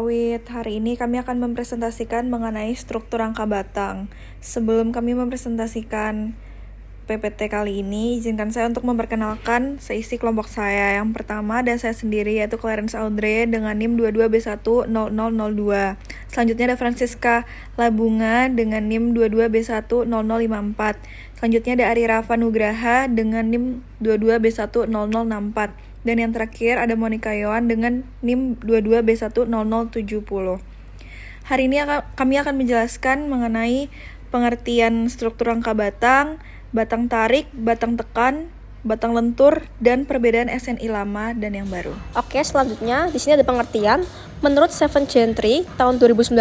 Hari ini kami akan mempresentasikan mengenai struktur rangka batang. Sebelum kami mempresentasikan PPT kali ini, izinkan saya untuk memperkenalkan seisi kelompok saya. Yang pertama ada saya sendiri, yaitu Clarence Audrey dengan NIM 22B10002. Selanjutnya ada Francisca Labunga dengan NIM 22B10054. Selanjutnya ada Ari Rafa Nugraha dengan NIM 22B10064. Dan yang terakhir ada Monica Yohan dengan NIM 22B10070. Hari ini kami akan menjelaskan mengenai pengertian struktur rangka batang, batang tarik, batang tekan, batang lentur, dan perbedaan SNI lama dan yang baru. Oke, selanjutnya di sini ada pengertian. Menurut Seven Gentry tahun 2019,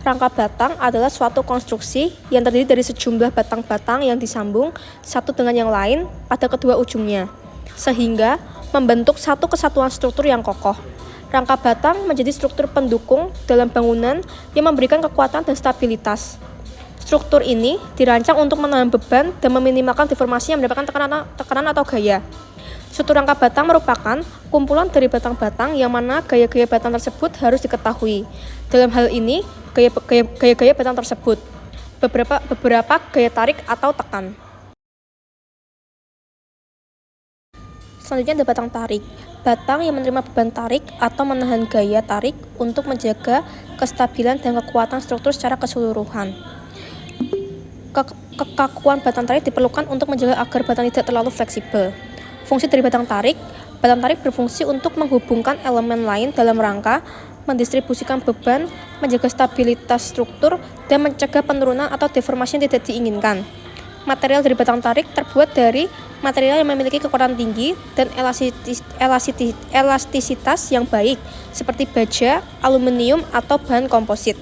rangka batang adalah suatu konstruksi yang terdiri dari sejumlah batang-batang yang disambung satu dengan yang lain pada kedua ujungnya, sehingga membentuk satu kesatuan struktur yang kokoh. Rangka batang menjadi struktur pendukung dalam bangunan yang memberikan kekuatan dan stabilitas. Struktur ini dirancang untuk menahan beban dan meminimalkan deformasi yang mendapatkan tekanan atau gaya. Struktur rangka batang merupakan kumpulan dari batang-batang yang mana gaya-gaya batang tersebut harus diketahui. Dalam hal ini, gaya-gaya batang tersebut beberapa gaya tarik atau tekan. Selanjutnya ada batang tarik. Batang yang menerima beban tarik atau menahan gaya tarik untuk menjaga kestabilan dan kekuatan struktur secara keseluruhan. Kekakuan batang tarik diperlukan untuk menjaga agar batang tidak terlalu fleksibel. Fungsi dari batang tarik berfungsi untuk menghubungkan elemen lain dalam rangka, mendistribusikan beban, menjaga stabilitas struktur, dan mencegah penurunan atau deformasi yang tidak diinginkan. Material dari batang tarik terbuat dari material yang memiliki kekuatan tinggi dan elastisitas yang baik, seperti baja, aluminium, atau bahan komposit.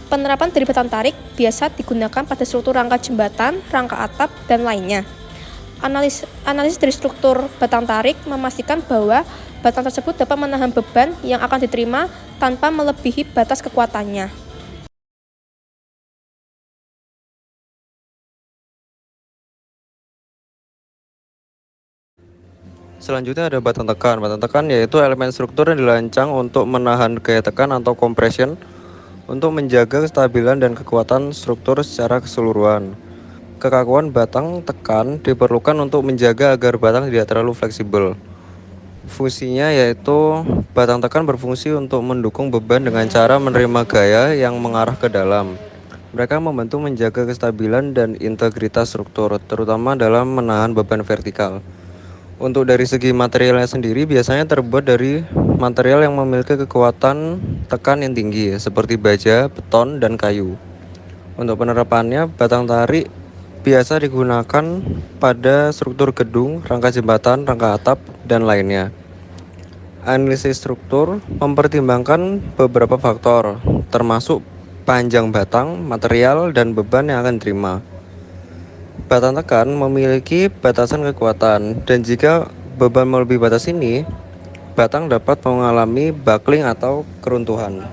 Penerapan dari batang tarik biasa digunakan pada struktur rangka jembatan, rangka atap, dan lainnya. Analisis dari struktur batang tarik memastikan bahwa batang tersebut dapat menahan beban yang akan diterima tanpa melebihi batas kekuatannya. Selanjutnya ada batang tekan. Batang tekan yaitu elemen struktur yang dirancang untuk menahan gaya tekan atau compression untuk menjaga kestabilan dan kekuatan struktur secara keseluruhan. Kekakuan batang tekan diperlukan untuk menjaga agar batang tidak terlalu fleksibel. Fungsinya yaitu batang tekan berfungsi untuk mendukung beban dengan cara menerima gaya yang mengarah ke dalam. Mereka membantu menjaga kestabilan dan integritas struktur, terutama dalam menahan beban vertikal. Untuk dari segi materialnya sendiri biasanya terbuat dari material yang memiliki kekuatan tekan yang tinggi seperti baja, beton, dan kayu. Untuk penerapannya, batang tarik biasa digunakan pada struktur gedung, rangka jembatan, rangka atap, dan lainnya. Analisis struktur mempertimbangkan beberapa faktor, termasuk panjang batang, material, dan beban yang akan diterima. Batang tekan memiliki batasan kekuatan, dan jika beban melebihi batas ini, batang dapat mengalami buckling atau keruntuhan.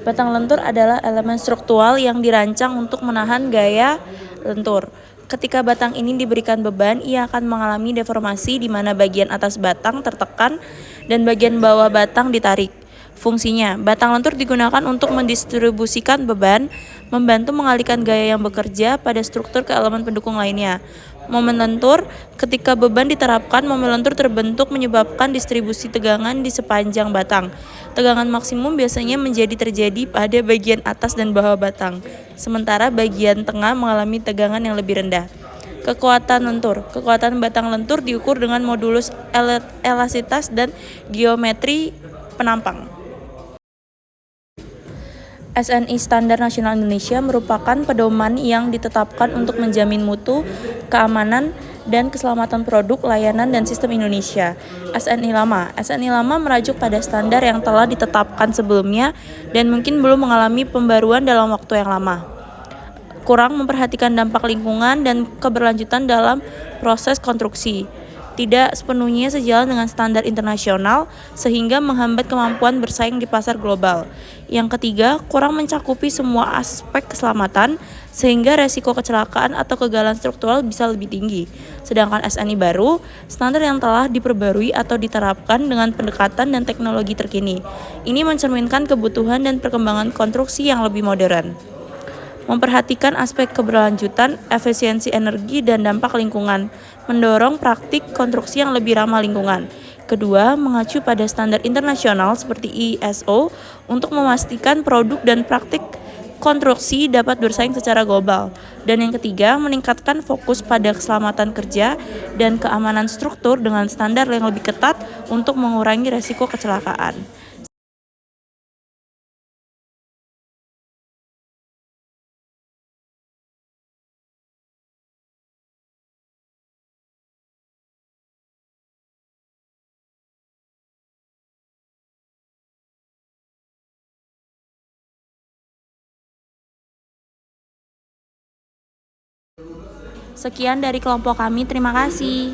Batang lentur adalah elemen struktural yang dirancang untuk menahan gaya lentur. Ketika batang ini diberikan beban, ia akan mengalami deformasi di mana bagian atas batang tertekan dan bagian bawah batang ditarik. Fungsinya, batang lentur digunakan untuk mendistribusikan beban, membantu mengalihkan gaya yang bekerja pada struktur ke elemen pendukung lainnya. Momen lentur, ketika beban diterapkan, momen lentur terbentuk menyebabkan distribusi tegangan di sepanjang batang. Tegangan maksimum biasanya terjadi pada bagian atas dan bawah batang, sementara bagian tengah mengalami tegangan yang lebih rendah. Kekuatan lentur. Kekuatan batang lentur diukur dengan modulus elastisitas dan geometri penampang. SNI Standar Nasional Indonesia merupakan pedoman yang ditetapkan untuk menjamin mutu, keamanan, dan keselamatan produk, layanan, dan sistem Indonesia. SNI lama merujuk pada standar yang telah ditetapkan sebelumnya dan mungkin belum mengalami pembaruan dalam waktu yang lama. Kurang memperhatikan dampak lingkungan dan keberlanjutan dalam proses konstruksi. tidak sepenuhnya sejalan dengan standar internasional sehingga menghambat kemampuan bersaing di pasar global. Yang ketiga, kurang mencakupi semua aspek keselamatan sehingga resiko kecelakaan atau kegagalan struktural bisa lebih tinggi. Sedangkan SNI baru, standar yang telah diperbarui atau diterapkan dengan pendekatan dan teknologi terkini. Ini mencerminkan kebutuhan dan perkembangan konstruksi yang lebih modern. Memperhatikan aspek keberlanjutan, efisiensi energi, dan dampak lingkungan, mendorong praktik konstruksi yang lebih ramah lingkungan. Kedua, mengacu pada standar internasional seperti ISO untuk memastikan produk dan praktik konstruksi dapat bersaing secara global. Dan yang ketiga, meningkatkan fokus pada keselamatan kerja dan keamanan struktur dengan standar yang lebih ketat untuk mengurangi resiko kecelakaan. Sekian dari kelompok kami, terima kasih.